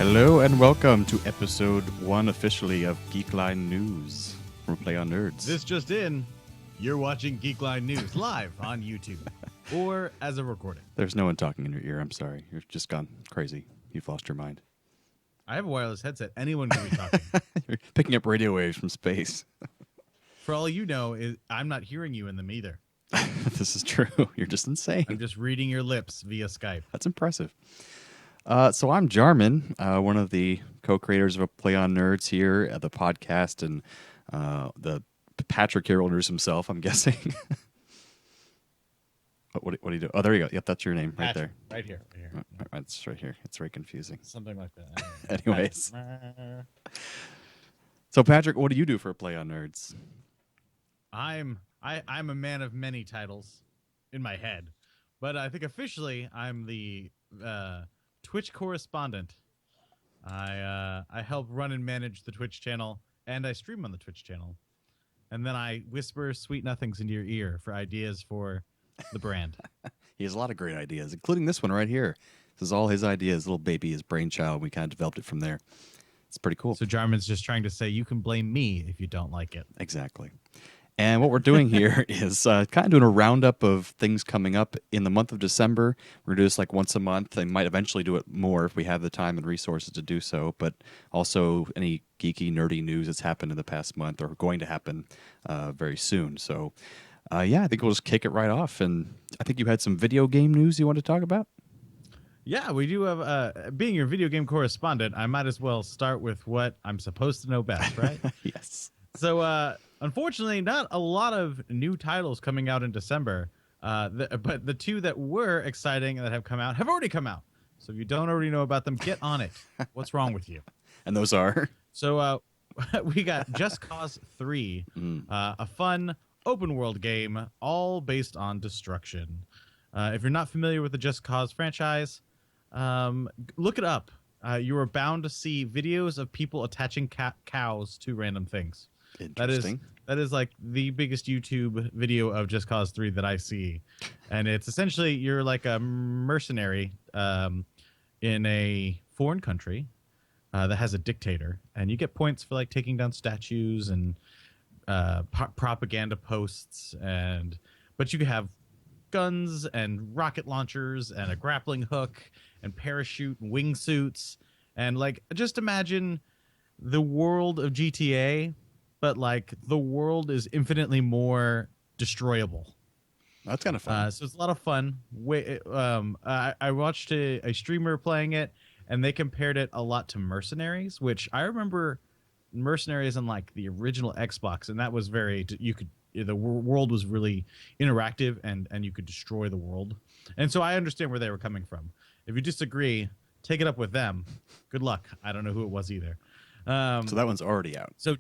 Hello and welcome to episode 1 officially of Geekline News from Play on Nerds. This just in, you're watching Geekline News live on YouTube or as a recording. There's no one talking in your ear. I'm sorry. You've just gone crazy. You've lost your mind. I have a wireless headset. Anyone can be talking. You're picking up radio waves from space. For all you know, I'm not hearing you in them either. This is true. You're just insane. I'm just reading your lips via Skype. That's impressive. So I'm Jarman, one of the co-creators of a Play on Nerds here at the podcast, and the Patrick here orders himself, I'm guessing. What do you do? Oh, there you go. Yep, that's your name right Patrick, there. Right here. That's right here. It's very confusing. Something like that. Anyways. So Patrick, what do you do for a Play on Nerds? I'm a man of many titles in my head, but I think officially I'm the Twitch correspondent. I help run and manage the Twitch channel, and I stream on the Twitch channel. And then I whisper sweet nothings into your ear for ideas for the brand. He has a lot of great ideas, including this one right here. This is all his ideas, little baby, his brainchild. We kind of developed it from there. It's pretty cool. So Jarman's just trying to say you can blame me if you don't like it. Exactly. And what we're doing here is kind of doing a roundup of things coming up in the month of December. We're going to do this like once a month. And might eventually do it more if we have the time and resources to do so. But also any geeky, nerdy news that's happened in the past month or going to happen very soon. So, yeah, I think we'll just kick it right off. And I think you had some video game news you want to talk about? Yeah, we do have, being your video game correspondent, I might as well start with what I'm supposed to know best, right? Yes. So, unfortunately, not a lot of new titles coming out in December, but the two that were exciting that have come out have already come out. So if you don't already know about them, get on it. What's wrong with you? And those are? So we got Just Cause 3, a fun open world game, all based on destruction. If you're not familiar with the Just Cause franchise, look it up. You are bound to see videos of people attaching cows to random things. Interesting. That is like the biggest YouTube video of Just Cause 3 that I see. And it's essentially you're like a mercenary in a foreign country that has a dictator. And you get points for like taking down statues and propaganda posts. But you can have guns and rocket launchers and a grappling hook and parachute and wingsuits. And like just imagine the world of GTA, but like the world is infinitely more destroyable. That's kind of fun. So it's a lot of fun. I watched a streamer playing it, and they compared it a lot to Mercenaries, which I remember Mercenaries on like the original Xbox, and that was the world was really interactive, and you could destroy the world. And so I understand where they were coming from. If you disagree, take it up with them. Good luck. I don't know who it was either. So that one's already out. So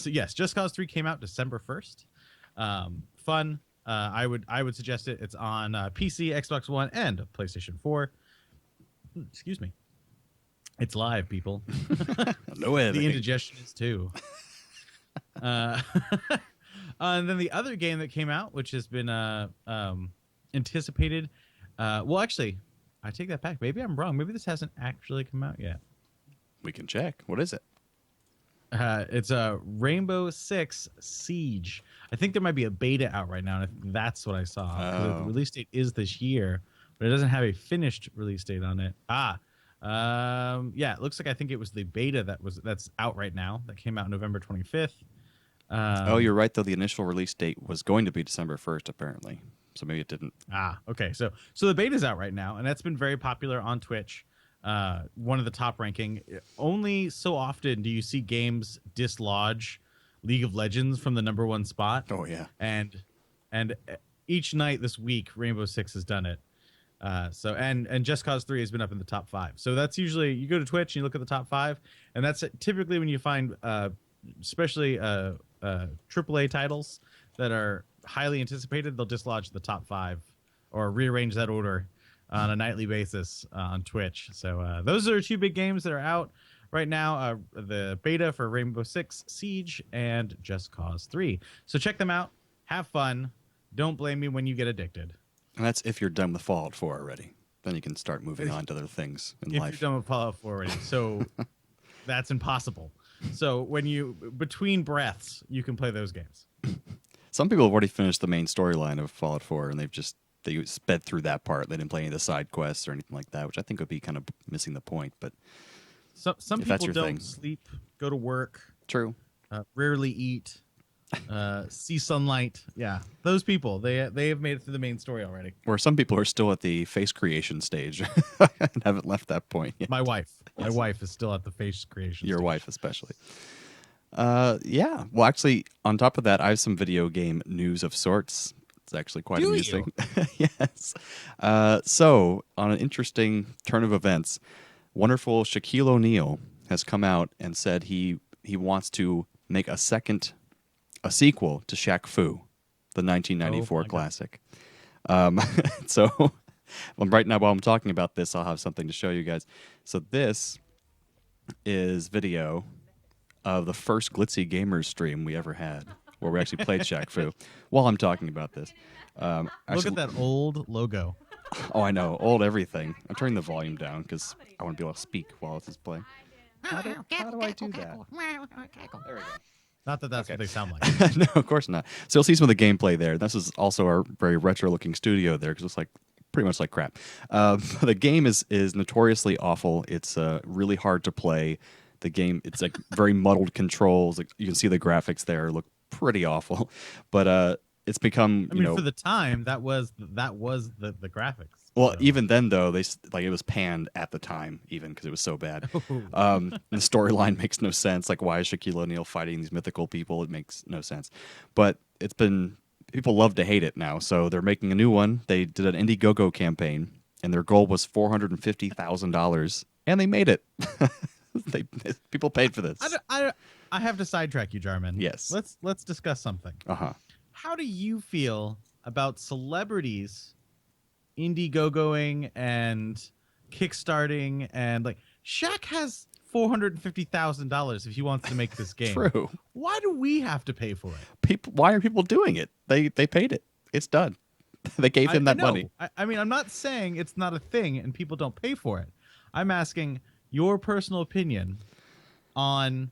yes, Just Cause 3 came out December 1st. Fun. I would suggest it. It's on PC, Xbox One, and PlayStation 4. Excuse me. It's live, people. No way. The indigestion is too. And then the other game that came out, which has been anticipated. Well, actually, I take that back. Maybe I'm wrong. Maybe this hasn't actually come out yet. We can check. What is it? It's a Rainbow Six Siege. I think there might be a beta out right now, and I think that's what I saw. Oh. The release date is this year, but it doesn't have a finished release date on it. Yeah, it looks like I think it was the beta that's out right now. That came out November 25th. Oh, you're right, though. The initial release date was going to be December 1st, apparently. So maybe it didn't. Okay. So the beta's out right now, and that's been very popular on Twitch. One of the top ranking. Only so often do you see games dislodge League of Legends from the #1 spot. Oh, yeah. And each night this week, Rainbow Six has done it. And Just Cause 3 has been up in the top 5. So that's usually, you go to Twitch and you look at the top 5, and that's typically when you find, especially AAA titles that are highly anticipated, they'll dislodge the top 5 or rearrange that order on a nightly basis on Twitch. So those are two big games that are out right now, the beta for Rainbow Six Siege and Just Cause 3. So check them out. Have fun. Don't blame me when you get addicted. And that's if you're done with Fallout 4 already. Then you can start moving on to other things in if life. you're done with Fallout 4 already. So that's impossible. So when you between breaths, you can play those games. Some people have already finished the main storyline of Fallout 4, and they sped through that part. They didn't play any of the side quests or anything like that, which I think would be kind of missing the point. But So some if that's people your don't thing. sleep, go to work, True. rarely eat, see sunlight. Yeah, those people they have made it through the main story already. Or some people are still at the face creation stage and haven't left that point yet. My wife is still at the face creation. Your stage. wife, especially. Yeah. Well, actually, on top of that, I have some video game news of sorts. It's actually quite Do amusing. Yes. So, on an interesting turn of events, wonderful Shaquille O'Neal has come out and said he wants to make a sequel to Shaq-Fu, the 1994 classic. So, right now, while I'm talking about this, I'll have something to show you guys. So this is video of the first Glitzy Gamers stream we ever had, where we actually played Shaq-Fu. While I'm talking about this, Look at that old logo. Oh, I know, old everything. I'm turning the volume down because I want to be able to speak while this is playing. How do I do that? There we go. Not that that's what they sound like. No, of course not. So you'll see some of the gameplay there. This is also our very retro-looking studio there because it's like pretty much like crap. The game is notoriously awful. It's really hard to play. The game, it's like very muddled controls. Like, you can see the graphics there look pretty awful, but it's become. I mean, for the time, that was the graphics. Well, so. Even then though, it was panned at the time, even because it was so bad. The storyline makes no sense. Like, why is Shaquille O'Neal fighting these mythical people? It makes no sense. But it's been people love to hate it now, so they're making a new one. They did an Indiegogo campaign, and their goal was $450,000, and they made it. People paid for this. I have to sidetrack you, Jarman. Yes. Let's discuss something. How do you feel about celebrities Indiegogoing and kickstarting and like Shaq has $450,000 if he wants to make this game. True. Why do we have to pay for it? Why are people doing it? They paid it. It's done. They gave him that money. I mean, I'm not saying it's not a thing and people don't pay for it. I'm asking your personal opinion on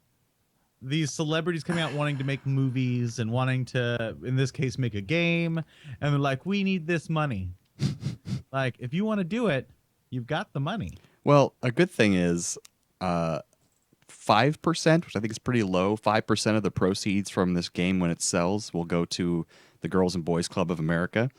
these celebrities coming out wanting to make movies and wanting to, in this case, make a game. And they're like, we need this money. Like, if you want to do it, you've got the money. Well, a good thing is 5%, which I think is pretty low, 5% of the proceeds from this game when it sells will go to the Girls and Boys Club of America.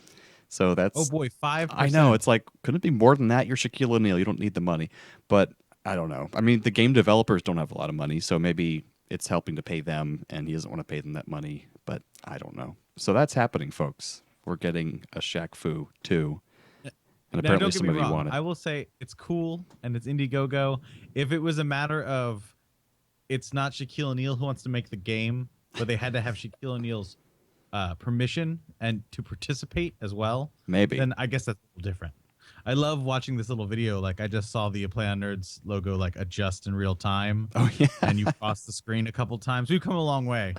So that's... Oh, boy, 5%. I know. It's like, couldn't it be more than that? You're Shaquille O'Neal. You don't need the money. But I don't know. I mean, the game developers don't have a lot of money, so maybe it's helping to pay them, and he doesn't want to pay them that money. But I don't know. So that's happening, folks. We're getting a Shaq-Fu 2. And now, apparently don't get me somebody wrong. wanted. I will say it's cool and it's Indiegogo. If it was a matter of it's not Shaquille O'Neal who wants to make the game, but they had to have Shaquille O'Neal's permission and to participate as well, Maybe. then I guess that's a little different. I love watching this little video. Like, I just saw the Play on Nerds logo like adjust in real time. Oh, yeah. And you cross the screen a couple times. We've come a long way.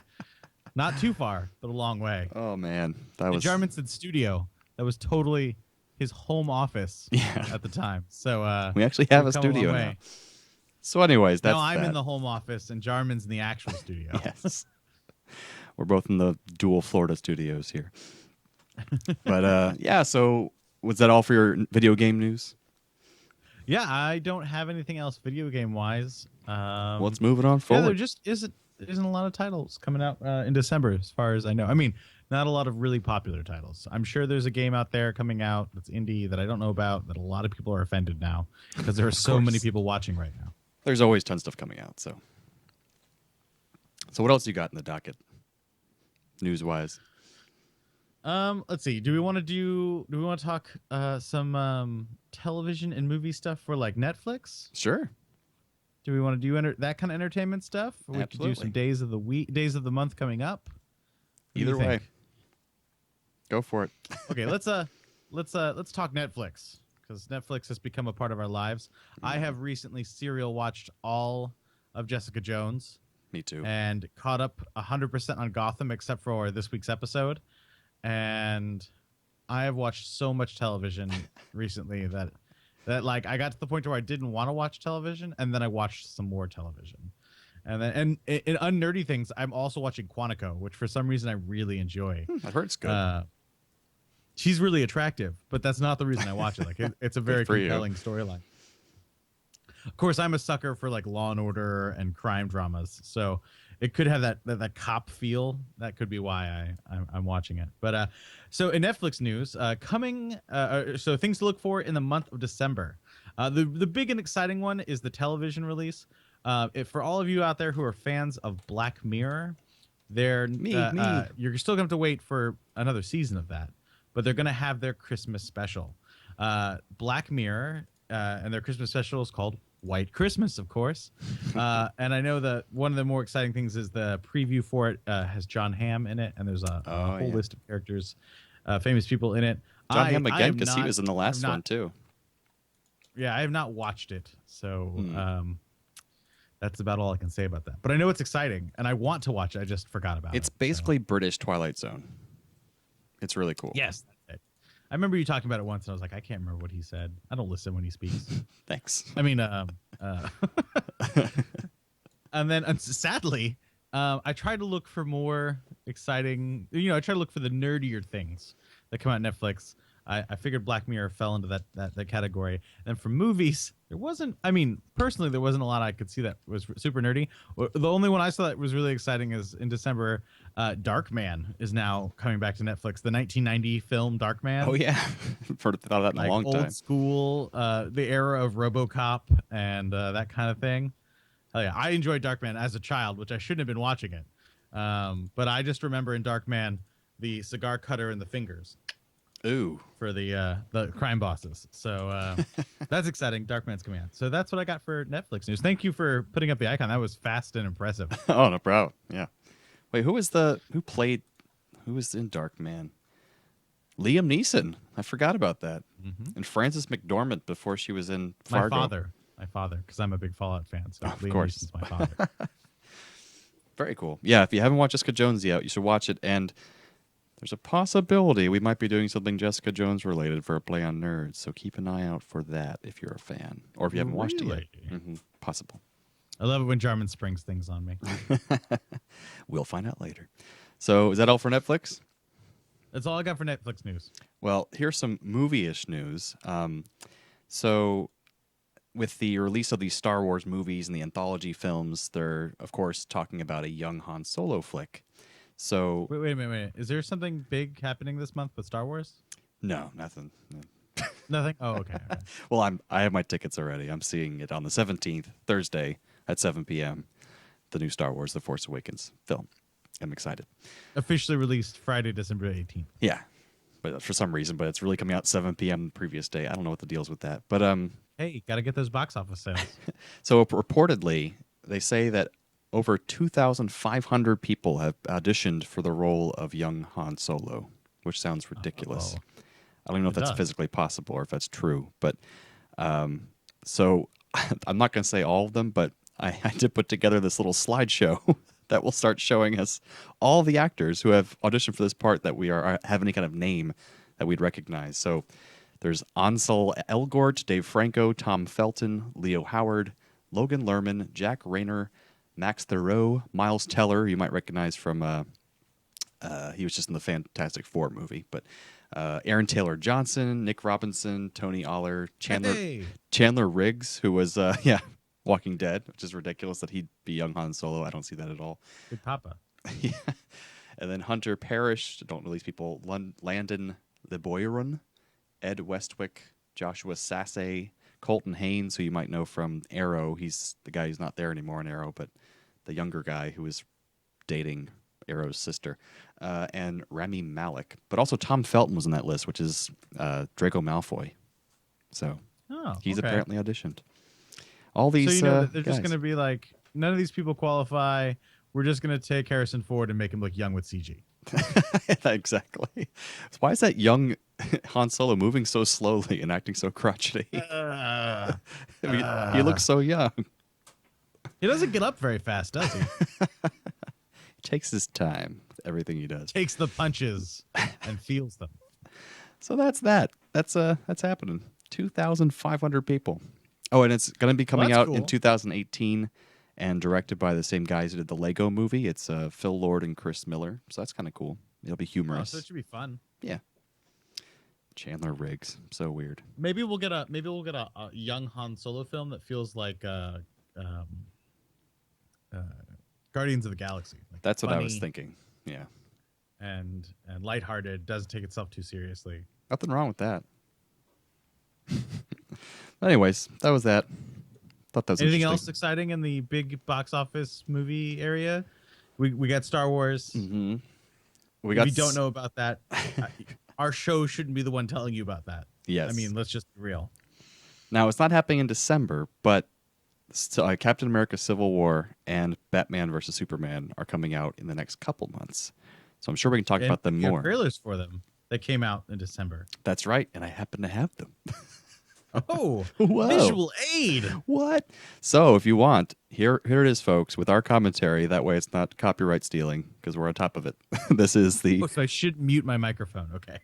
Not too far, but a long way. Oh, man. That was... Jarman said studio. That was totally his home office at the time. So we actually have a studio now. So anyways, that's now I'm in the home office and Jarman's in the actual studio. Yes. We're both in the dual Florida studios here. But yeah, so was that all for your video game news? Yeah, I don't have anything else video game wise. Well, let's move it on forward. Yeah, there just isn't a lot of titles coming out in December as far as I know. I mean, not a lot of really popular titles. I'm sure there's a game out there coming out that's indie that I don't know about that a lot of people are offended now because there are so many people watching right now. There's always tons of stuff coming out. So what else you got in the docket, news-wise? Let's see. Do we want to talk some television and movie stuff for like Netflix? Sure. Do we want to do that kind of entertainment stuff? Or we could do some days of the month coming up. Either way. Go for it. Okay, let's talk Netflix because Netflix has become a part of our lives. I have recently serial watched all of Jessica Jones. Me too. And caught up 100% on Gotham except for this week's episode. And I have watched so much television recently that that like I got to the point where I didn't want to watch television, and then I watched some more television. And then and in unnerdy things, I'm also watching Quantico, which for some reason I really enjoy. I've heard it's good. She's really attractive, but that's not the reason I watch it. Like it's a Good very for you. compelling storyline. Of course, I'm a sucker for like Law and Order and crime dramas, so it could have that cop feel. That could be why I'm watching it. But so in Netflix news, so things to look for in the month of December. The big and exciting one is the television release. For all of you out there who are fans of Black Mirror, Me. you're still gonna have to wait for another season of that, but they're gonna have their Christmas special. Black Mirror and their Christmas special is called White Christmas, of course. And I know that one of the more exciting things is the preview for it has John Hamm in it, and there's a whole list of characters, famous people in it. John Hamm again, because he was in the last one too. Yeah, I have not watched it, so that's about all I can say about that. But I know it's exciting, and I want to watch it. I just forgot about it. It's basically British Twilight Zone. It's really cool. Yes, that's it. I remember you talking about it once, and I was like, I can't remember what he said. I don't listen when he speaks. Thanks. I mean, and then sadly, I try to look for more exciting. I try to look for the nerdier things that come out on Netflix. I figured Black Mirror fell into that category. And then for movies, there wasn't. I mean, personally, there wasn't a lot I could see that was super nerdy. The only one I saw that was really exciting is in December. Darkman is now coming back to Netflix. The 1990 film Darkman. Oh yeah, thought of that in a long time. Old school, the era of RoboCop and that kind of thing. Oh yeah, I enjoyed Darkman as a child, which I shouldn't have been watching it. But I just remember in Darkman the cigar cutter and the fingers. Ooh. For the crime bosses. So that's exciting. Darkman's coming out. So that's what I got for Netflix news. Thank you for putting up the icon. That was fast and impressive. Oh, no problem. Yeah. Wait, who was in Darkman? Liam Neeson. I forgot about that. Mm-hmm. And Frances McDormand before she was in Fargo. My father, because I'm a big Fallout fan. So of Liam course. Neeson's my father. Very cool. Yeah, if you haven't watched Jessica Jones yet, you should watch it. And there's a possibility we might be doing something Jessica Jones related for a Play on Nerds, so keep an eye out for that if you're a fan, or if you haven't watched it yet. Mm-hmm. Possible. I love it when Jarman springs things on me. We'll find out later. So is that all for Netflix? That's all I got for Netflix news. Well, here's some movie-ish news. So with the release of these Star Wars movies and the anthology films, they're, of course, talking about a young Han Solo flick. So wait a minute. Is there something big happening this month with Star Wars? No, nothing. No. Nothing? Oh, okay. Well, I have my tickets already. I'm seeing it on the 17th, Thursday at 7 p.m. The new Star Wars: The Force Awakens film. I'm excited. Officially released Friday, December 18th. Yeah, but for some reason, it's really coming out 7 p.m. the previous day. I don't know what the deal's with that, but hey, gotta get those box office sales. So reportedly, they say that over 2,500 people have auditioned for the role of young Han Solo, which sounds ridiculous. I don't even know if that's physically possible or if that's true. But so I'm not going to say all of them, but I did put together this little slideshow that will start showing us all the actors who have auditioned for this part that we have any kind of name that we'd recognize. So there's Ansel Elgort, Dave Franco, Tom Felton, Leo Howard, Logan Lerman, Jack Rayner, Max Theroux, Miles Teller, you might recognize from, he was just in the Fantastic Four movie, but Aaron Taylor Johnson, Nick Robinson, Tony Aller, Chandler Riggs, who was, Walking Dead, which is ridiculous that he'd be young Han Solo. I don't see that at all. Good papa. Yeah. And then Hunter Parrish, don't know these people, Landon Leboyron, Ed Westwick, Joshua Sasse, Colton Haynes, who you might know from Arrow. He's the guy who's not there anymore in Arrow, but the younger guy who was dating Arrow's sister, and Rami Malek. But also Tom Felton was in that list, which is Draco Malfoy. So he's apparently auditioned. All these they're guys. just going to be like, none of these people qualify. We're just going to take Harrison Ford and make him look young with CG. Exactly. Why is that young Han Solo moving so slowly and acting so crotchety? He looks so young. He doesn't get up very fast, does he? He takes his time with everything he does. Takes the punches and feels them. So that's that. That's happening. 2,500 people. Oh, and it's going to be coming that's out cool. in 2018 and directed by the same guys who did the Lego movie. It's Phil Lord and Chris Miller. So that's kind of cool. It'll be Oh, humorous. so it should be fun. Yeah. Chandler Riggs. So weird. Maybe we'll get a young Han Solo film that feels like um, uh, Guardians of the Galaxy. Like That's what I was funny thinking. Yeah. and lighthearted, doesn't take itself too seriously. Nothing wrong with that. Anyways, that was that. Thought that was Anything interesting. else exciting in the big box office movie area? We got Star Wars. Mm-hmm. If you don't know about that, our show shouldn't be the one telling you about that. Yes. I mean, let's just be real. Now, it's not happening in December, but Captain America Civil War and Batman vs. Superman are coming out in the next couple months. So I'm sure we can talk about them we have more. trailers for them that came out in December. That's right, and I happen to have them. Oh, Whoa. visual aid. What? So if you want, here it is, folks, with our commentary. That way it's not copyright stealing because we're on top of it. This is the... Oh, so I should mute my microphone. Okay.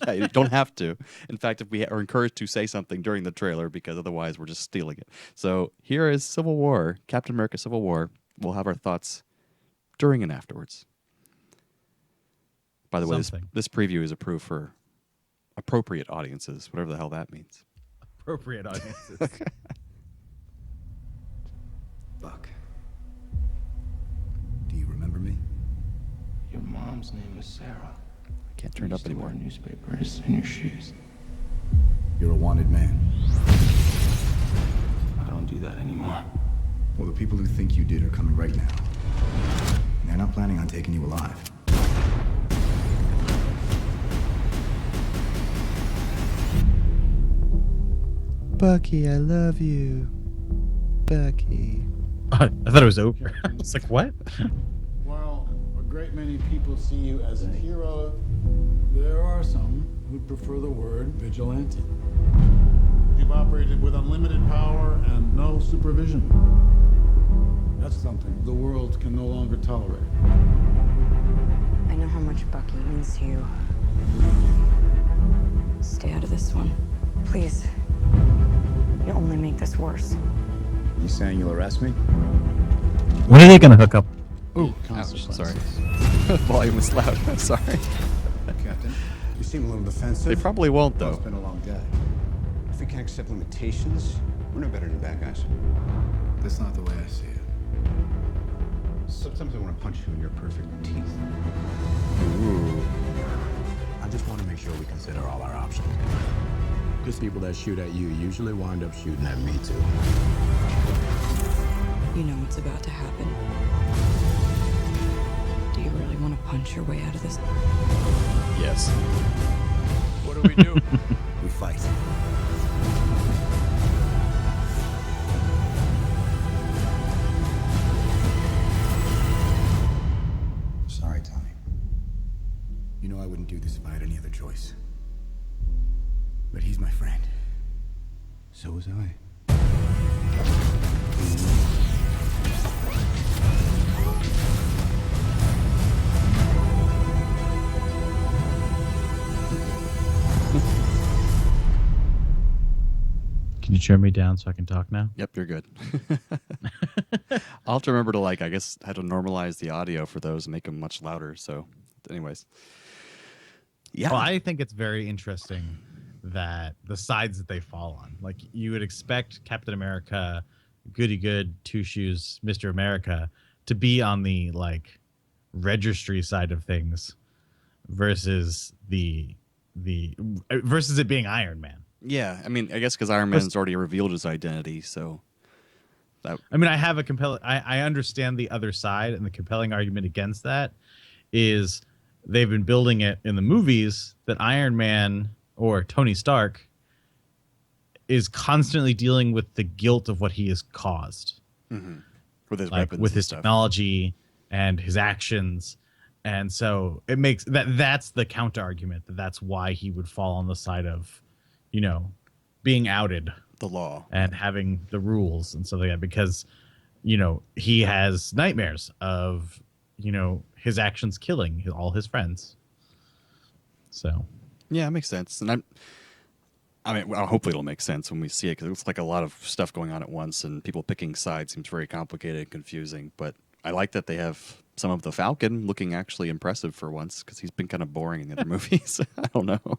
Yeah, you don't have to. In fact, if we are encouraged to say something during the trailer because otherwise we're just stealing it. So here is Civil War, Captain America Civil War. We'll have our thoughts during and afterwards. By the way, this preview is approved for appropriate audiences, whatever the hell that means. Appropriate audiences. Buck, do you remember me? Your mom's name is Sarah. I can't turn it up anymore. Newspapers in your shoes. You're a wanted man. I don't do that anymore. Well, the people who think you did are coming right now. They're not planning on taking you alive. Bucky, I love you. Bucky. I thought it was over. I was like, what? While a great many people see you as a hero, there are some who prefer the word vigilante. You've operated with unlimited power and no supervision. That's something the world can no longer tolerate. I know how much Bucky means to you. Stay out of this one. Please. You'll only make this worse. You saying you'll arrest me? When are they going to hook up? Ooh, ouch, sorry. Volume was loud. I'm sorry. Captain, you seem a little defensive. They probably won't, Well, though. it's been a long day. If we can't accept limitations, we're no better than bad guys. That's not the way I see it. Sometimes I want to punch you in your perfect teeth. Ooh. I just want to make sure we consider all our options. Because people that shoot at you usually wind up shooting at me too. You know what's about to happen. Do you really want to punch your way out of this? Yes. What do we do? We fight. Sorry, Tommy. You know I wouldn't do this if I had any other choice. But he's my friend. So was I. Can you turn me down so I can talk now? Yep, you're good. I'll have to remember to, I guess, how to normalize the audio for those and make them much louder. So, anyways. Yeah. Well, I think it's very interesting that the sides that they fall on. Like, you would expect Captain America, goody good, two shoes, Mr. America, to be on the, registry side of things versus versus it being Iron Man. Yeah, I mean, I guess because Iron Man's already revealed his identity, so... I mean, I have a compelling... I understand the other side, and the compelling argument against that is they've been building it in the movies that Iron Man or Tony Stark is constantly dealing with the guilt of what he has caused. Mm-hmm. With his like weapons with and his stuff. technology and his actions. And so it makes... That's the counter argument, that's why he would fall on the side of, being outed. The law. And having the rules and stuff like that, because he has nightmares of his actions killing all his friends. So Yeah, it makes sense. And I mean, well, hopefully it'll make sense when we see it, because it looks like a lot of stuff going on at once, and people picking sides seems very complicated and confusing. But I like that they have some of the Falcon looking actually impressive for once, because he's been kind of boring in the other movies. I don't know.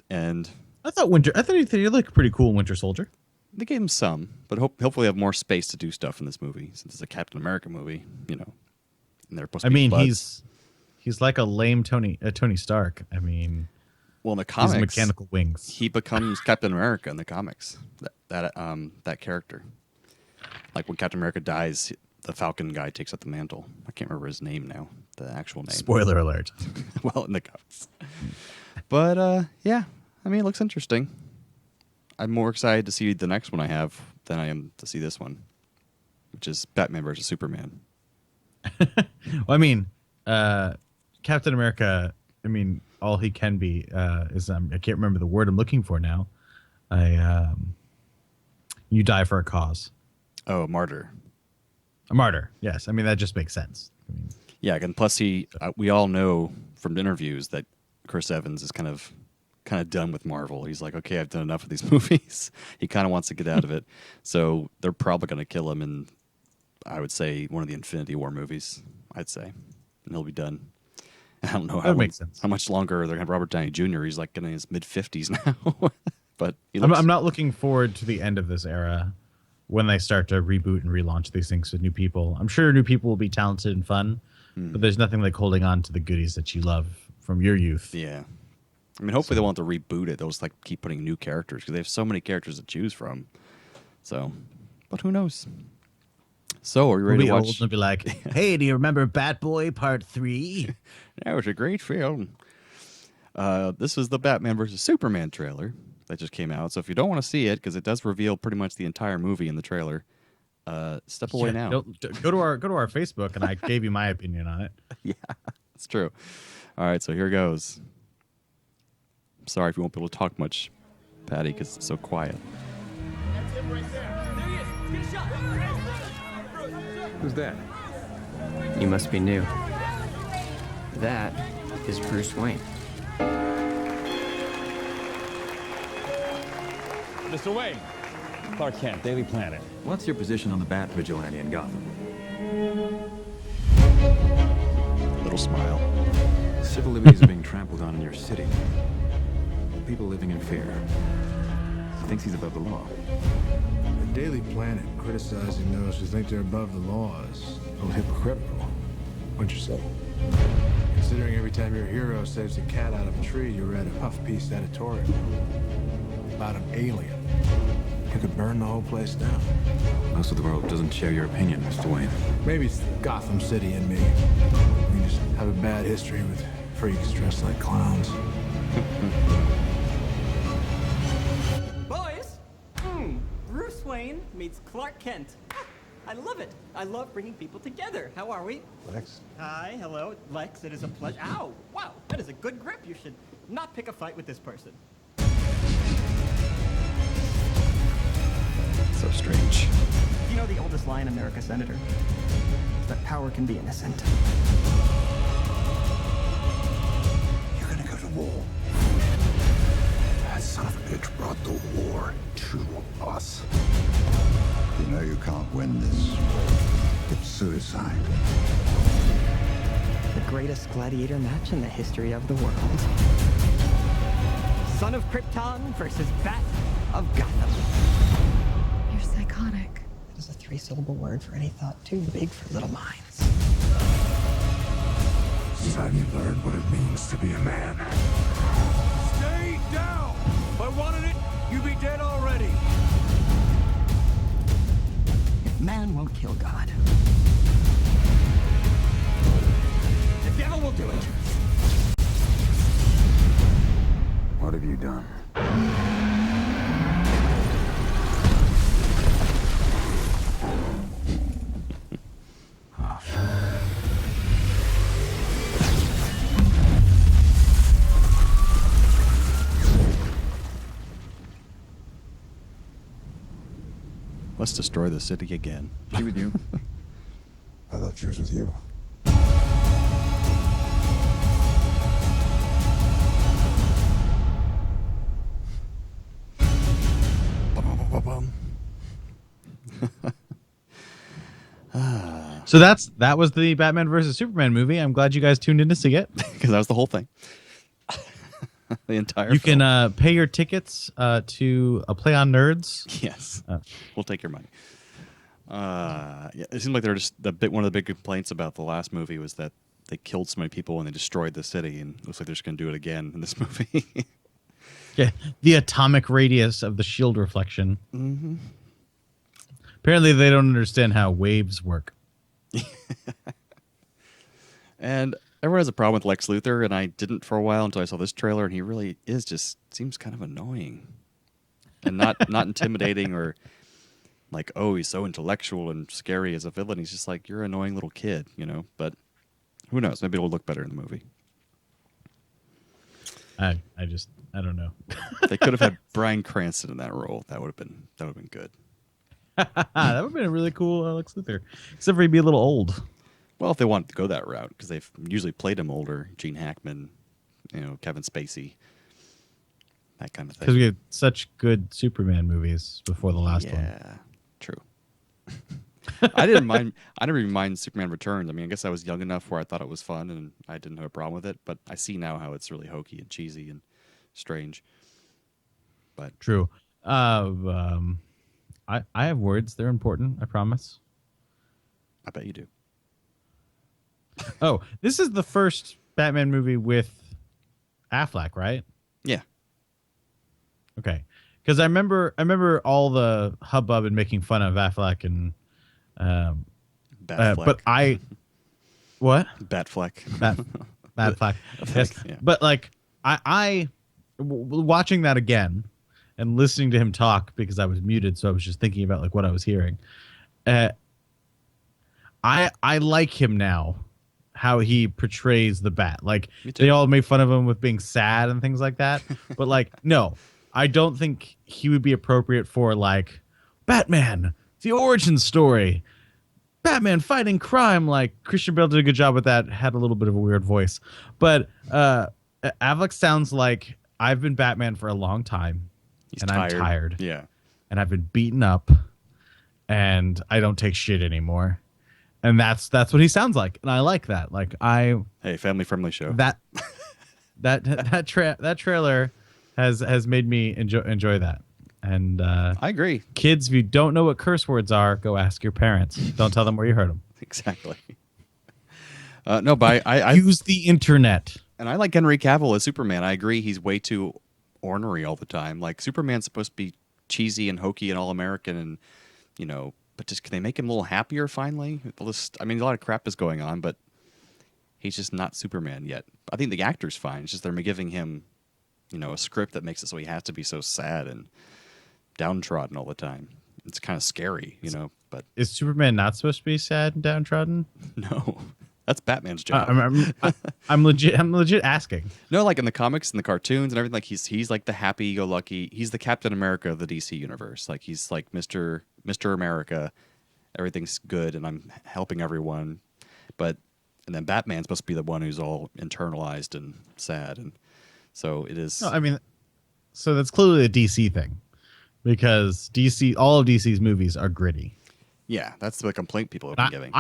And I thought he looked pretty cool in Winter Soldier. they gave him some, but hopefully have more space to do stuff in this movie, since it's a Captain America movie, you know. And they're supposed to be buds. he's like a lame Tony Stark. I mean, well, in the comics, he's mechanical wings. He becomes Captain America in the comics. That character, like when Captain America dies, the Falcon guy takes up the mantle. I can't remember his name now, the actual name. Spoiler alert. Well, in the comics. But yeah, I mean, it looks interesting. I'm more excited to see the next one I have than I am to see this one, which is Batman versus Superman. Well, I mean, Captain America. I mean, all he can be is I can't remember the word I'm looking for now. You die for a cause. Oh, martyr. A martyr. Yes, I mean that just makes sense. I mean, yeah, and plus we all know from interviews that Chris Evans is kind of done with Marvel. He's like, okay, I've done enough of these movies. He kind of wants to get out of it. So they're probably going to kill him in, I would say, one of the Infinity War movies, I'd say. And he'll be done. I don't know that makes sense. How much longer they're going to have Robert Downey Jr. He's like in his mid-50s now. But I'm not looking forward to the end of this era when they start to reboot and relaunch these things with new people. I'm sure new people will be talented and fun, but there's nothing like holding on to the goodies that you love from your youth. Yeah. I mean, hopefully they won't have to reboot it. They'll just like keep putting new characters, because they have so many characters to choose from. So, but who knows? So, are you ready to watch? Old and be like, hey, do you remember Bat Boy Part 3? That was a great film. This is the Batman versus Superman trailer that just came out. So if you don't want to see it, because it does reveal pretty much the entire movie in the trailer, step away now. Go to our Facebook, and I gave you my opinion on it. Yeah, it's true. All right, so here goes. I'm sorry if you won't be able to talk much, Patty, because it's so quiet. That's him right there. There he is. Let's get a shot. Who's that? You must be new. That is Bruce Wayne. Mr. Wayne, Clark Kent, Daily Planet. What's your position on the Bat Vigilante in Gotham? Little smile. Civil liberties are being trampled on in your city. People living in fear. He thinks he's above the law. The Daily Planet criticizing those who think they're above the law is a little hypocritical. What'd you say? Considering every time your hero saves a cat out of a tree, you read a puff piece editorial about an alien who could burn the whole place down. Most of the world doesn't share your opinion, Mr. Wayne. Maybe it's Gotham City and me. We just have a bad history with freaks dressed like clowns. Boys, Bruce Wayne meets Clark Kent. I love it. I love bringing people together. How are we? Lex. Hi, hello, Lex. It is a pleasure. Ow, wow, that is a good grip. You should not pick a fight with this person. So strange. You know the oldest lie in America, Senator? It's that power can be innocent. You're gonna go to war. That son of a bitch brought the war to us. You know you can't win this. It's suicide. The greatest gladiator match in the history of the world. Son of Krypton versus Bat of Gotham. You're psychotic. That is a 3-syllable word for any thought too big for little minds. It's time you learn what it means to be a man. Stay down! If I wanted it, you'd be dead already. If man won't kill God, the devil will do it. What have you done? Let's destroy the city again. She with you? I thought she was with you. So that was the Batman versus Superman movie. I'm glad you guys tuned in to see it because that was the whole thing. The entire. You film. can pay your tickets to a Play on Nerds. Yes, we'll take your money. Yeah, it seemed like they're just one of the big complaints about the last movie was that they killed so many people and they destroyed the city, and it looks like they're just going to do it again in this movie. Yeah, the atomic radius of the shield reflection. Mm-hmm. Apparently, they don't understand how waves work. And everyone has a problem with Lex Luthor, and I didn't for a while until I saw this trailer, and he really seems kind of annoying, and not intimidating or like, oh, he's so intellectual and scary as a villain. He's just like, you're an annoying little kid, you know. But who knows? Maybe it'll look better in the movie. I don't know. They could have had Bryan Cranston in that role. That would have been good. That would have been a really cool Lex Luthor, except for he'd be a little old. Well, if they wanted to go that route, because they've usually played him older, Gene Hackman, Kevin Spacey, that kind of thing. Because we had such good Superman movies before the last one. Yeah, true. I didn't mind. I never even mind Superman Returns. I mean, I guess I was young enough where I thought it was fun and I didn't have a problem with it. But I see now how it's really hokey and cheesy and strange. But true. I have words. They're important. I promise. I bet you do. Oh, this is the first Batman movie with Affleck, right? Yeah. Okay. Because I remember all the hubbub and making fun of Affleck and Batfleck. but what? Batfleck. Batfleck. Yes. Yeah. But like watching that again and listening to him talk because I was muted, so I was just thinking about like what I was hearing. I like him now, how he portrays the Bat. Like they all make fun of him with being sad and things like that. But like, no, I don't think he would be appropriate for like Batman, the origin story, Batman fighting crime. Like Christian Bale did a good job with that. Had a little bit of a weird voice, but Affleck sounds like I've been Batman for a long time. I'm tired. Yeah. And I've been beaten up and I don't take shit anymore. And that's what he sounds like. And I like that. Like hey, family friendly show. That trailer has made me enjoy that. And I agree. Kids, if you don't know what curse words are, go ask your parents. Don't tell them where you heard them. Exactly. No, but I use the internet. And I like Henry Cavill as Superman. I agree he's way too ornery all the time. Like Superman's supposed to be cheesy and hokey and all American, and but just can they make him a little happier finally? I mean, a lot of crap is going on, but he's just not Superman yet. I think the actor's fine. It's just they're giving him, a script that makes it so he has to be so sad and downtrodden all the time. It's kind of scary, But is Superman not supposed to be sad and downtrodden? No. That's Batman's job. I'm legit asking. No, like in the comics and the cartoons and everything, like he's like the happy-go-lucky. He's the Captain America of the DC universe. Like he's like Mr. America. Everything's good, and I'm helping everyone. And then Batman's supposed to be the one who's all internalized and sad, and so it is. No, I mean, so that's clearly a DC thing, because all of DC's movies are gritty. Yeah, that's the complaint people have been giving.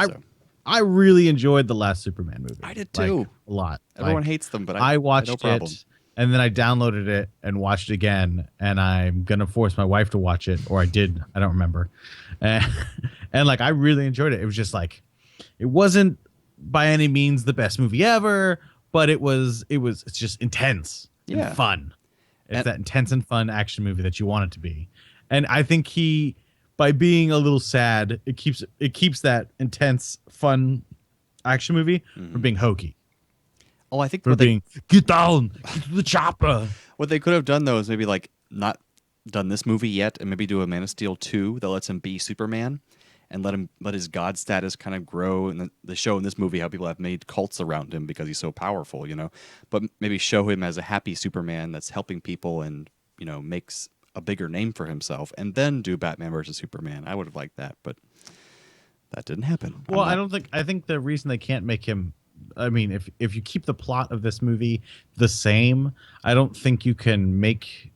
I really enjoyed the last Superman movie. I did too. Like, a lot. Everyone hates them, but I watched no problem. it, and then I downloaded it and watched it again, and I'm gonna force my wife to watch it, or I did. I don't remember. And like I really enjoyed it. It was just like, it wasn't by any means the best movie ever, but it's just intense and fun. It's that intense and fun action movie that you want it to be. And I think by being a little sad, it keeps that intense, fun action movie from being hokey. Oh, I think get down, get to the chopper. What they could have done though is maybe like not done this movie yet, and maybe do a Man of Steel 2 that lets him be Superman, and let his god status kind of grow. And the show in this movie how people have made cults around him because he's so powerful, But maybe show him as a happy Superman that's helping people and makes a bigger name for himself, and then do Batman versus Superman. I would have liked that, but that didn't happen. Well, I think the reason they can't make him, I mean, if you keep the plot of this movie the same, I don't think you can make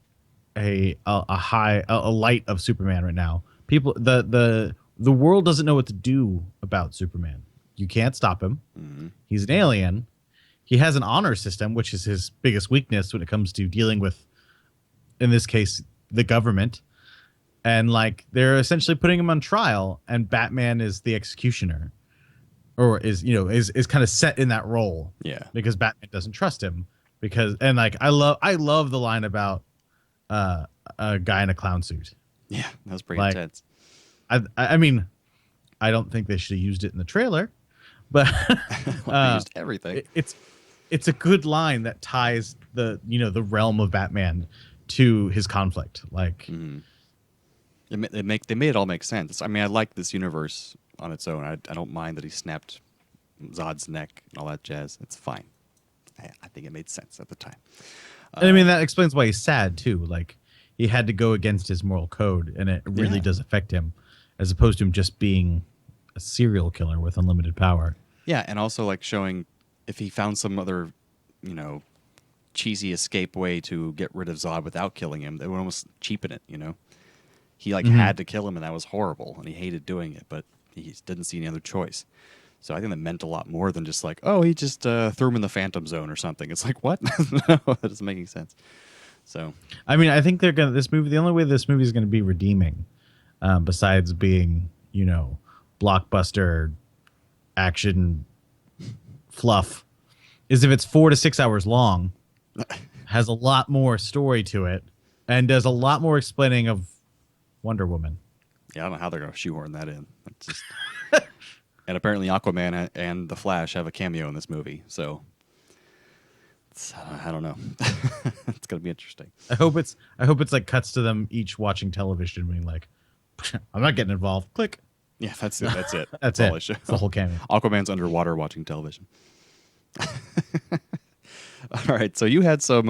a light of Superman right now. People, the world doesn't know what to do about Superman. You can't stop him. Mm-hmm. He's an alien. He has an honor system, which is his biggest weakness when it comes to dealing with, in this case, the government. And like they're essentially putting him on trial, and Batman is the executioner, or is kind of set in that role. Yeah, because Batman doesn't trust him. And like I love the line about a guy in a clown suit. Yeah, that was pretty intense. I mean, I don't think they should have used it in the trailer, but they used everything. It's a good line that ties the realm of Batman to his conflict. Like, they made it all make sense. I mean, I like this universe on its own. I don't mind that he snapped Zod's neck and all that jazz. It's fine. I think it made sense at the time. And I mean, that explains why he's sad too. Like, he had to go against his moral code, and it really does affect him, as opposed to him just being a serial killer with unlimited power. Yeah, and also like showing if he found some other, cheesy escape way to get rid of Zod without killing him, that would almost cheapen it. He had to kill him, and that was horrible, and he hated doing it, but he didn't see any other choice. So I think that meant a lot more than just like, oh, he just threw him in the Phantom Zone or something. It's like, what? No, that doesn't make any sense. So I mean, I think the only way this movie is gonna be redeeming, besides being, blockbuster action fluff, is if it's 4 to 6 hours long, has a lot more story to it, and does a lot more explaining of Wonder Woman. Yeah, I don't know how they're gonna shoehorn that in. It's just and apparently Aquaman and The Flash have a cameo in this movie, so I don't know. It's gonna be interesting. I hope it's like cuts to them each watching television, being like, "I'm not getting involved." Click. Yeah, that's it. That's it. That's it. It's the whole cameo. Aquaman's underwater watching television. All right, so you had some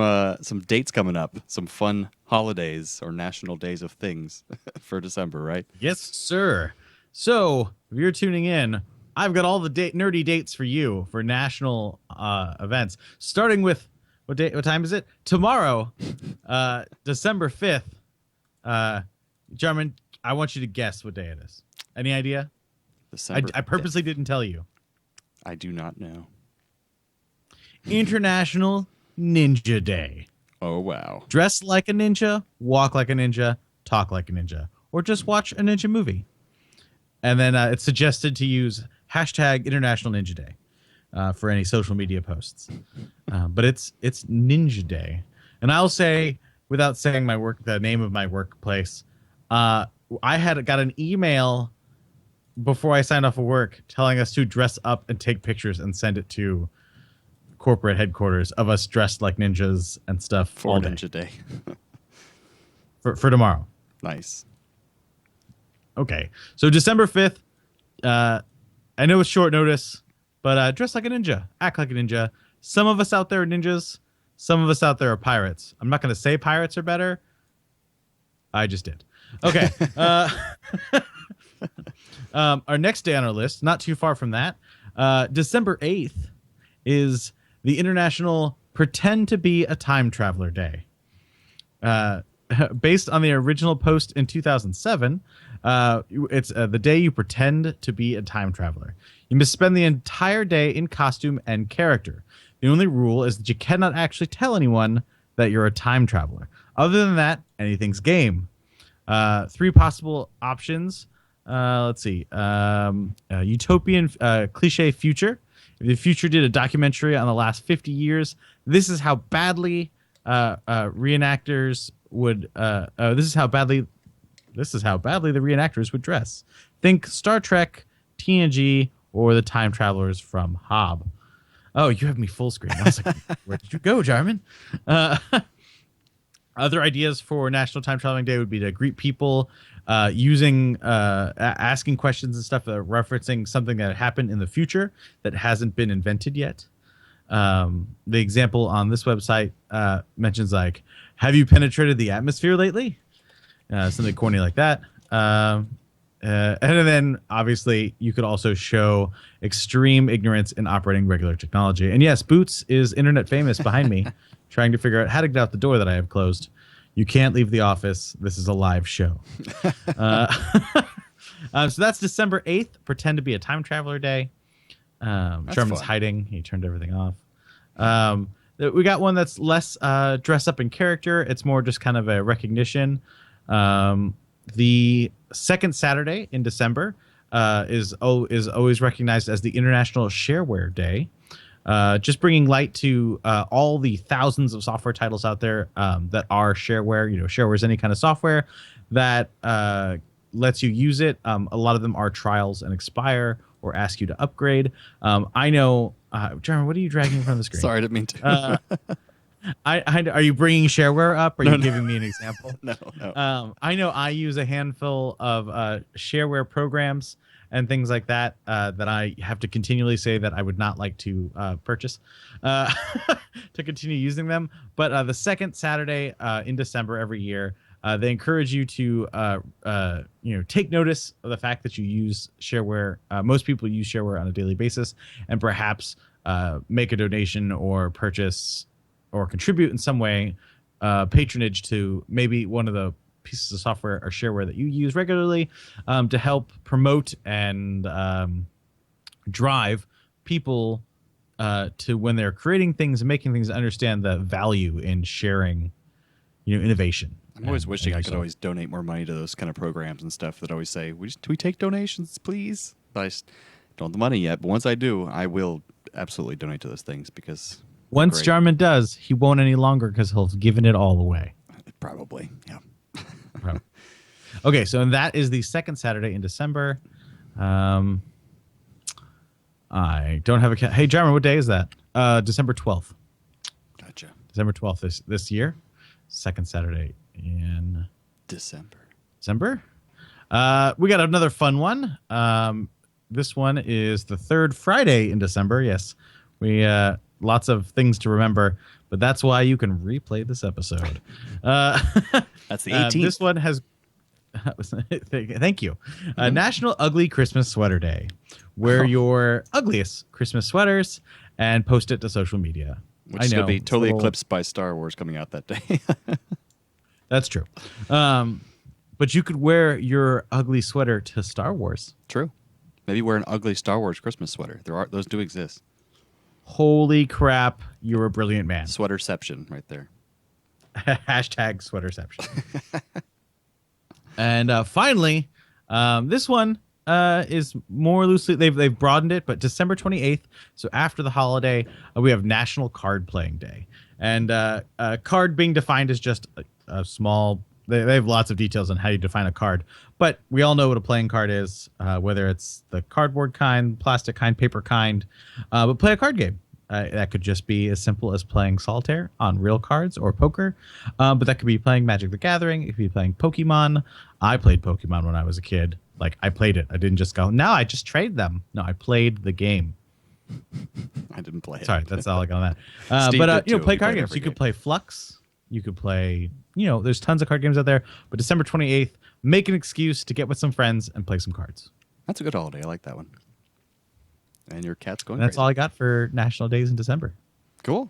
dates coming up, some fun holidays or national days of things for December, right? Yes, sir. So if you're tuning in, I've got all the nerdy dates for you for national events. Starting with what time is it? Tomorrow, December 5th. Jarman, I want you to guess what day it is. Any idea? I purposely didn't tell you. I do not know. International Ninja Day. Oh, wow. Dress like a ninja, walk like a ninja, talk like a ninja, or just watch a ninja movie. And then it's suggested to use hashtag International Ninja Day for any social media posts. But it's Ninja Day. And I'll say, without saying the name of my workplace, I got an email before I signed off of work telling us to dress up and take pictures and send it to corporate headquarters of us dressed like ninjas and stuff for Ninja Day. for tomorrow. Nice. Okay, so December 5th, I know it's short notice, but dress like a ninja, act like a ninja. Some of us out there are ninjas, some of us out there are pirates. I'm not going to say pirates are better. I just did. Okay. Our next day on our list, not too far from that, December 8th, is the International Pretend to Be a Time Traveler Day. Based on the original post in 2007, it's the day you pretend to be a time traveler. You must spend the entire day in costume and character. The only rule is that you cannot actually tell anyone that you're a time traveler. Other than that, anything's game. 3 possible options. Let's see. Utopian cliche future. If the future did a documentary on the last 50 years, this is how badly reenactors would. This is how badly the reenactors would dress. Think Star Trek, TNG, or the time travelers from Hob. Oh, you have me full screen. I was like, where did you go, Jarman? Other ideas for National Time Traveling Day would be to greet people using asking questions and stuff referencing something that happened in the future that hasn't been invented yet. The example on this website mentions like, have you penetrated the atmosphere lately? Something corny like that. And then obviously you could also show extreme ignorance in operating regular technology. And yes, Boots is internet famous behind me trying to figure out how to get out the door that I have closed. You can't leave the office. This is a live show. So that's December 8th. Pretend to be a time traveler day. Jarman's hiding. He turned everything off. We got one that's less dress up in character. It's more just kind of a recognition. The second Saturday in December is always recognized as the International Shareware Day. Just bringing light to all the thousands of software titles out there that are shareware. Shareware is any kind of software that lets you use it. A lot of them are trials and expire or ask you to upgrade. I know, Jarman, what are you dragging from the screen? Sorry, I didn't mean to. Are you bringing shareware up? Or are you giving me an example? No. I know I use a handful of shareware programs and things like that that I have to continually say that I would not like to purchase to continue using them. But the second Saturday in December every year, they encourage you to take notice of the fact that you use shareware. Most people use shareware on a daily basis, and perhaps make a donation or purchase or contribute in some way patronage to maybe one of the pieces of software or shareware that you use regularly to help promote and drive people to, when they're creating things and making things, understand the value in sharing innovation. I'm always wishing I could always donate more money to those kind of programs and stuff that always say, do we take donations, please? But I just don't have the money yet. But once I do, I will absolutely donate to those things because... Once Jarman does, he won't any longer because he'll have given it all away. Probably, yeah. Okay, so that is the second Saturday in December. I don't have a... Hey, Jarman, what day is that? December 12th. Gotcha. December 12th this year. Second Saturday in December. We got another fun one. This one is the third Friday in December. Yes, we lots of things to remember, but that's why you can replay this episode. That's the 18th. This one has... Thank you. National Ugly Christmas Sweater Day. Wear your ugliest Christmas sweaters and post it to social media. Which is going to be totally eclipsed by Star Wars coming out that day. That's true. But you could wear your ugly sweater to Star Wars. True. Maybe wear an ugly Star Wars Christmas sweater. Those do exist. Holy crap, you're a brilliant man. Sweaterception right there. Hashtag sweaterception. And finally, this one is more loosely, they've broadened it, but December 28th, so after the holiday, we have National Card Playing Day. And card being defined as just a small... They have lots of details on how you define a card, but we all know what a playing card is, whether it's the cardboard kind, plastic kind, paper kind, but play a card game. That could just be as simple as playing solitaire on real cards or poker, but that could be playing Magic the Gathering. It could be playing Pokemon. I played Pokemon when I was a kid. Like, I played it. I didn't just go, no, I just trade them. No, I played the game. I didn't play it. Sorry, that's all I got on that. But play card games. You could play Flux. You could play, there's tons of card games out there. But December 28th, make an excuse to get with some friends and play some cards. That's a good holiday. I like that one. And your cat's going That's crazy. all I got for National Days in December. Cool.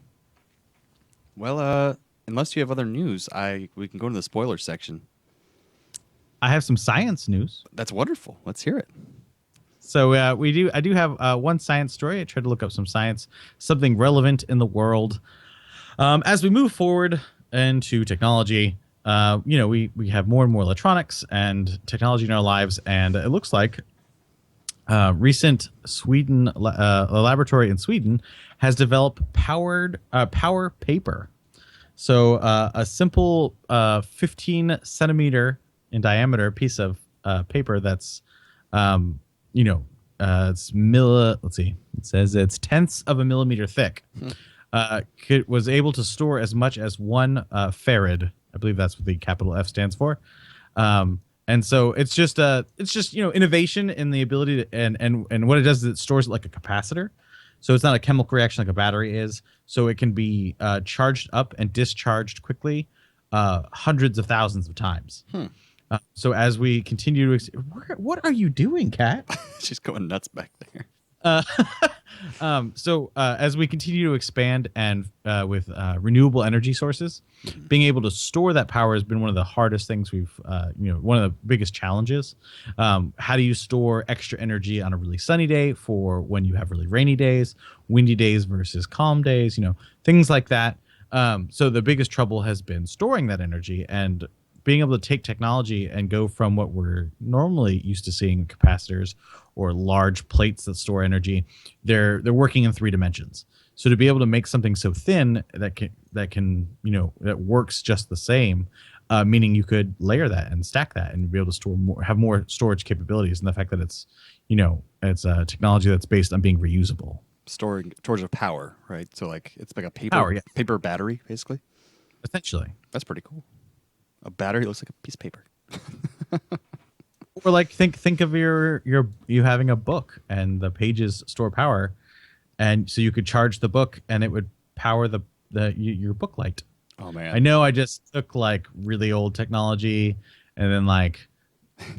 Well, unless you have other news, we can go into the spoiler section. I have some science news. That's wonderful. Let's hear it. So I do have one science story. I tried to look up some science, something relevant in the world. As we move forward into technology, we have more and more electronics and technology in our lives, and it looks like recent a laboratory in Sweden has developed power paper. So a simple 15 centimeter in diameter piece of paper that's it's let's see, it says it's tenths of a millimeter thick. Was able to store as much as 1 farad. I believe that's what the capital F stands for. And so it's just innovation in the ability to, and what it does is it stores it like a capacitor. So it's not a chemical reaction like a battery is. So it can be charged up and discharged quickly, hundreds of thousands of times. So as we continue to, what are you doing, Kat? She's going nuts back there. Uh, as we continue to expand and with renewable energy sources, being able to store that power has been one of the hardest things one of the biggest challenges. How do you store extra energy on a really sunny day for when you have really rainy days, windy days versus calm days, things like that. So the biggest trouble has been storing that energy and being able to take technology and go from what we're normally used to seeing capacitors or large plates that store energy. They're working in 3 dimensions. So to be able to make something so thin that that works just the same, meaning you could layer that and stack that and be able to store more, have more storage capabilities, and the fact that it's it's a technology that's based on being reusable. Storage of power, right? So like it's like a paper battery, basically. Essentially, that's pretty cool. A battery looks like a piece of paper. Or like think of you having a book and the pages store power, and so you could charge the book and it would power your book light. Oh man! I know I just took like really old technology and then like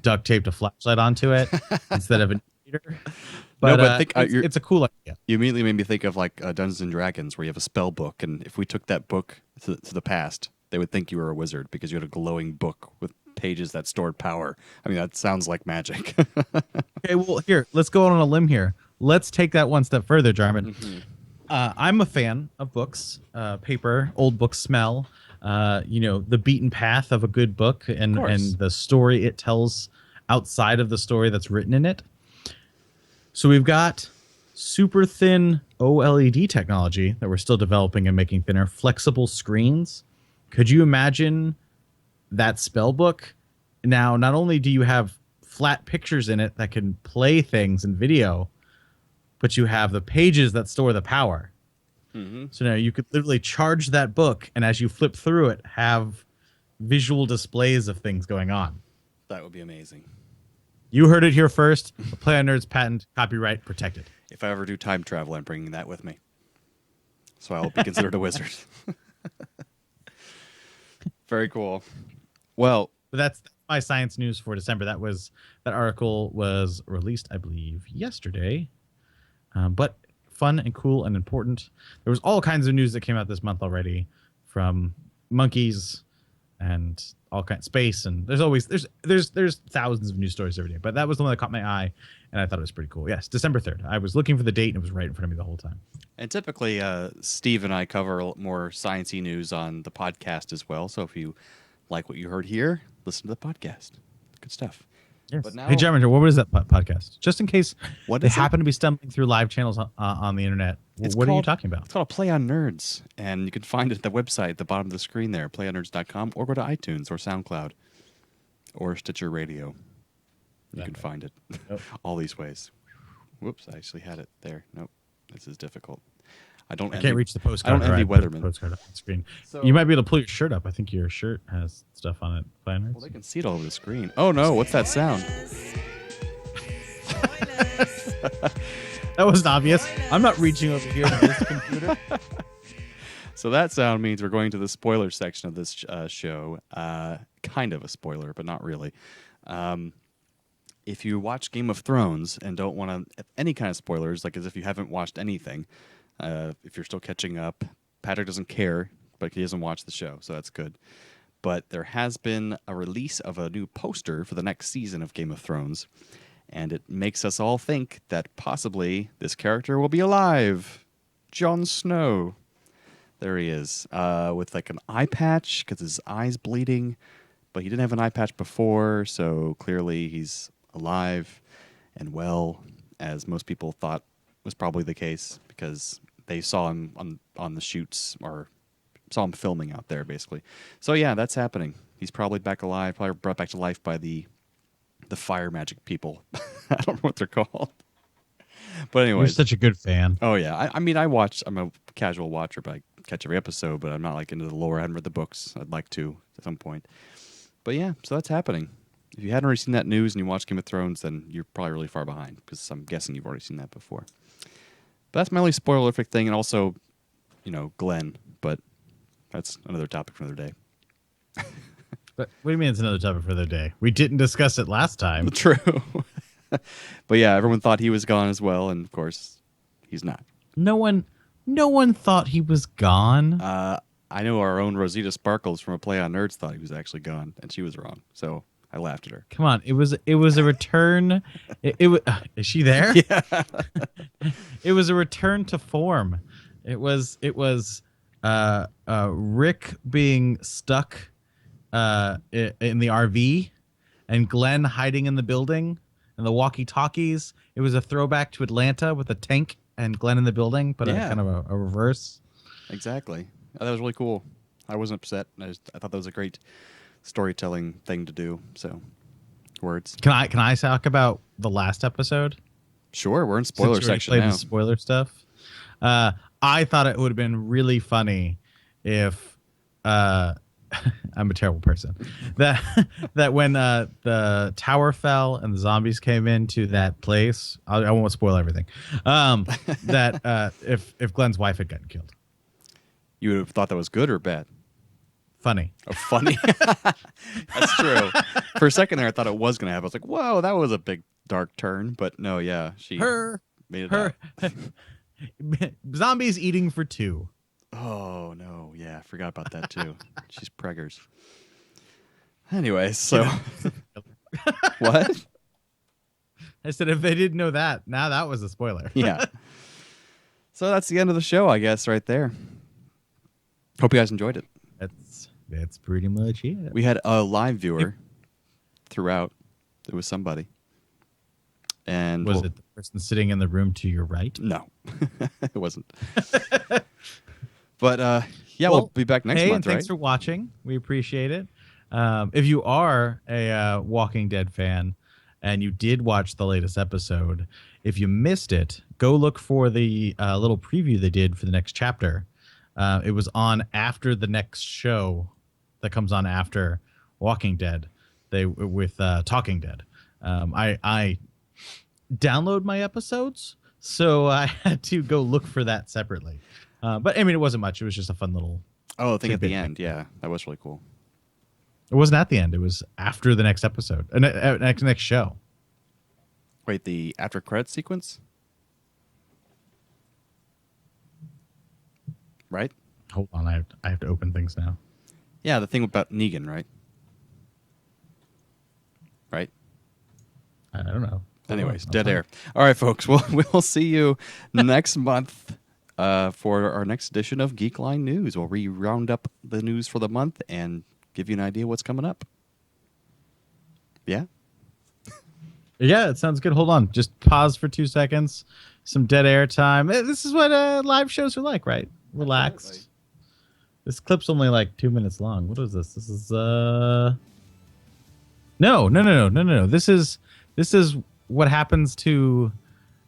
duct taped a flashlight onto it instead of an reader. But it's a cool idea. You immediately made me think of like Dungeons and Dragons, where you have a spell book, and if we took that book to the past, they would think you were a wizard because you had a glowing book with pages that stored power. I mean, that sounds like magic. Okay, well, here, let's go on a limb here. Let's take that one step further, Jarman. Mm-hmm. I'm a fan of books, paper, old books smell, the beaten path of a good book and the story it tells outside of the story that's written in it. So we've got super thin OLED technology that we're still developing and making thinner, flexible screens. Could you imagine that spell book? Now, not only do you have flat pictures in it that can play things in video, but you have the pages that store the power. Mm-hmm. So now you could literally charge that book, and as you flip through it, have visual displays of things going on. That would be amazing. You heard it here first. The Play on Nerds patent, copyright protected. If I ever do time travel, I'm bringing that with me. So I will be considered a wizard. Very cool. Well, but that's my science news for December. That article was released, I believe, yesterday. But fun and cool and important. There was all kinds of news that came out this month already, from monkeys and all kinds space, and there's thousands of news stories every day. But that was the one that caught my eye, and I thought it was pretty cool. Yes, December 3rd. I was looking for the date, and it was right in front of me the whole time. And typically, Steve and I cover more science-y news on the podcast as well. So if you like what you heard here, listen to the podcast. Good stuff. Yes. But now, hey, Jarman, what is that podcast? Just in case they happen to be stumbling through live channels on the internet. What are you talking about? It's called Play on Nerds, and you can find it at the website at the bottom of the screen there, playonnerds.com, or go to iTunes or SoundCloud or Stitcher Radio. You can find it all these ways. Whoops, I actually had it there. Nope, this is difficult. I can't reach the postcard. I don't envy Weatherman. Postcard up on the screen. So, you might be able to pull your shirt up. I think your shirt has stuff on it. Planners. Well, they can see it all over the screen. Oh no, what's that sound? That wasn't obvious. I'm not reaching over here to this computer. So that sound means we're going to the spoiler section of this show. Kind of a spoiler, but not really. If you watch Game of Thrones and don't want any kind of spoilers, like as if you haven't watched anything, if you're still catching up, Patrick doesn't care, but he doesn't watch the show, so that's good. But there has been a release of a new poster for the next season of Game of Thrones, and it makes us all think that possibly this character will be alive. Jon Snow. There he is, with like an eye patch because his eye's bleeding, but he didn't have an eye patch before, so clearly he's alive and well, as most people thought was probably the case, because they saw him on the shoots, or saw him filming out there, basically. So yeah, that's happening. He's probably back alive, probably brought back to life by the fire magic people. I don't know what they're called. But anyway, you're such a good fan. Oh yeah, I mean, I'm a casual watcher, but I catch every episode. But I'm not like into the lore. I haven't read the books. I'd like to at some point. But yeah, so that's happening. If you hadn't already seen that news and you watched Game of Thrones, then you're probably really far behind, because I'm guessing you've already seen that before. But that's my only spoilerific thing, and also, Glenn. But that's another topic for another day. But what do you mean it's another topic for another day? We didn't discuss it last time. True. But yeah, everyone thought he was gone as well, and of course, he's not. No one thought he was gone. I know our own Rosita Sparkles from A Play on Nerds thought he was actually gone, and she was wrong. So I laughed at her. Come on, it was a return. Is she there? Yeah. It was a return to form. It was Rick being stuck in the RV, and Glenn hiding in the building, and the walkie-talkies. It was a throwback to Atlanta with a tank and Glenn in the building, but kind of a reverse. Exactly. That was really cool. I wasn't upset. I thought that was a great storytelling thing to do. So, words. Can I talk about the last episode? Sure, we're in spoiler section played now. The spoiler stuff. I thought it would have been really funny if I'm a terrible person. That when the tower fell and the zombies came into that place, I won't spoil everything. That if Glenn's wife had gotten killed, you would have thought that was good or bad? Funny. Oh, funny. That's true. For a second there, I thought it was going to happen. I was like, whoa, that was a big dark turn. But no, yeah, she made it out. Zombies eating for two. Oh, no. Yeah, I forgot about that, too. She's preggers. Anyway, so... What? I said if they didn't know that, now that was a spoiler. Yeah. So that's the end of the show, I guess, right there. Hope you guys enjoyed it. That's pretty much it. We had a live viewer throughout. It was somebody. And was it the person sitting in the room to your right? No, it wasn't. But yeah, we'll be back next month, and thanks for watching. We appreciate it. If you are a Walking Dead fan and you did watch the latest episode, if you missed it, go look for the little preview they did for the next chapter. It was on after the next show that comes on after Walking Dead. With Talking Dead. I download my episodes, so I had to go look for that separately. But I mean, it wasn't much. It was just a fun little. Oh, thing at the end. Yeah, that was really cool. It wasn't at the end. It was after the next episode, next show. Wait, the after credits sequence? Right? Hold on, I have to open things now. Yeah, the thing about Negan, right? Right? I don't know. Anyways, dead air. All right, folks. We'll see you next month for our next edition of Geekline News, where we round up the news for the month and give you an idea what's coming up. Yeah? Yeah, it sounds good. Hold on. Just pause for 2 seconds. Some dead air time. This is what live shows are like, right? Relaxed. Absolutely. This clip's only like 2 minutes long. What is this? This is No. This is what happens to.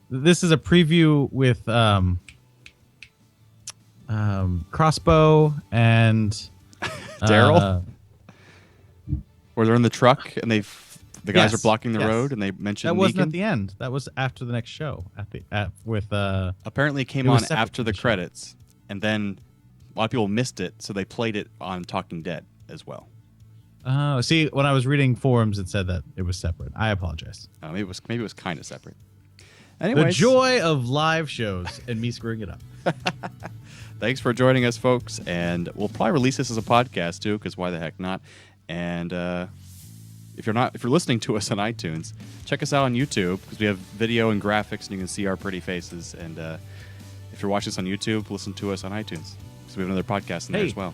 This is a preview with Crossbow and Daryl. Where they're in the truck and the guys are blocking the road and they mentioned that wasn't Negan. At the end. That was after the next show. Apparently it came on after the credits, and then a lot of people missed it, so they played it on Talking Dead as well. Oh, see, when I was reading forums, it said that it was separate. I apologize. Maybe it was kind of separate. Anyways, the joy of live shows and me screwing it up. Thanks for joining us, folks, and we'll probably release this as a podcast too, because why the heck not? And if you're listening to us on iTunes, check us out on YouTube, because we have video and graphics, and you can see our pretty faces. And if you're watching us on YouTube, listen to us on iTunes, because we have another podcast in there as well.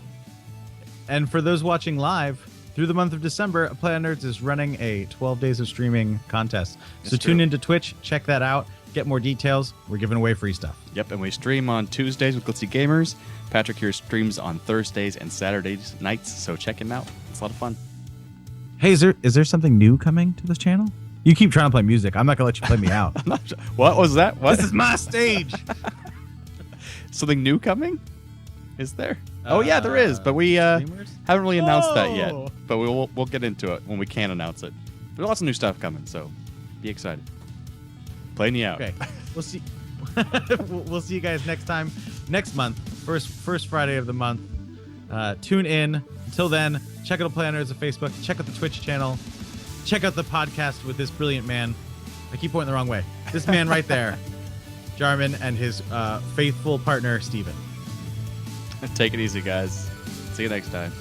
And for those watching live, through the month of December, A Play on Nerds is running a 12 days of streaming contest. So tune into Twitch, check that out, get more details. We're giving away free stuff. Yep, and we stream on Tuesdays with Glitzy Gamers. Patrick here streams on Thursdays and Saturdays nights, so check him out. It's a lot of fun. Hey, is there something new coming to this channel? You keep trying to play music. I'm not going to let you play me out. What was that? What? This is my stage. Something new coming? Is there? Oh yeah, there is, but we haven't really announced that yet. But we'll get into it when we can announce it. There's lots of new stuff coming, so be excited. Playing you out. Okay, we'll see. We'll see you guys next month, first Friday of the month. Tune in. Until then, check out A Play on Nerds on Facebook. Check out the Twitch channel. Check out the podcast with this brilliant man. I keep pointing the wrong way. This man right there, Jarman, and his faithful partner, Steven. Take it easy, guys. See you next time.